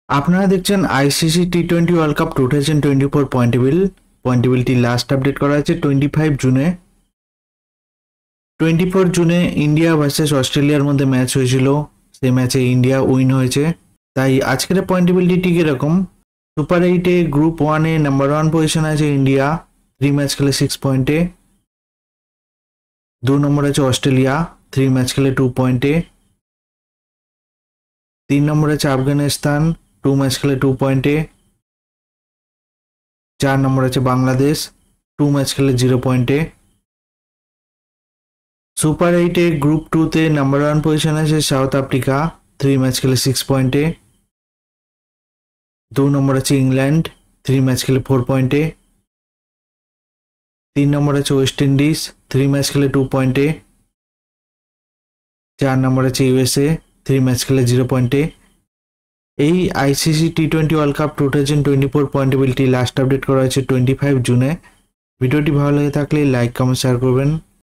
আপনারা দেখছেন আইসিসি টি20 ওয়ার্ল্ড কাপ 2024 পয়েন্টেবিলিটি লাস্ট আপডেট করা আছে 25 জুনে। 24 জুনে ইন্ডিয়া ভার্সেস অস্ট্রেলিয়ার মধ্যে ম্যাচ হয়েছিল, সেই ম্যাচে ইন্ডিয়া উইন হয়েছে। তাই আজকের পয়েন্টেবিলিটি ঠিক এরকম। সুপার 8-এ গ্রুপ 1-এ নাম্বার 1 পজিশন আছে ইন্ডিয়া, 3 ম্যাচ খেলে 6 পয়েন্টে। 2 নম্বর আছে অস্ট্রেলিয়া, 3 ম্যাচ খেলে 2 পয়েন্টে। 3 নম্বর আছে আফগানিস্তান, 2 ম্যাচ খেলে 2 পয়েন্টে। 4 নম্বর আছে বাংলাদেশ, 2 ম্যাচ খেলে 0 পয়েন্টে। সুপার 8-এ গ্রুপ 2-তে নাম্বার 1 পজিশন আছে সাউথ আফ্রিকা, 3 ম্যাচ খেলে 6 পয়েন্টে। 2 নম্বর আছে ইংল্যান্ড, 3 ম্যাচ খেলে 4 পয়েন্টে। 3 নম্বর আছে ওয়েস্ট ইন্ডিজ, 3 ম্যাচ খেলে 2 পয়েন্টে। 4 নম্বর আছে ইউএসএ, 3 ম্যাচ খেলে 0 পয়েন্টে। এই আইসিসি টি20 ওয়ার্ল্ড কাপ 2024 পয়েন্টেবিলিটি লাস্ট আপডেট করা হয়েছে 25 জুনে। ভিডিওটি ভালো লেগে থাকলে লাইক, কমেন্ট, শেয়ার করবেন।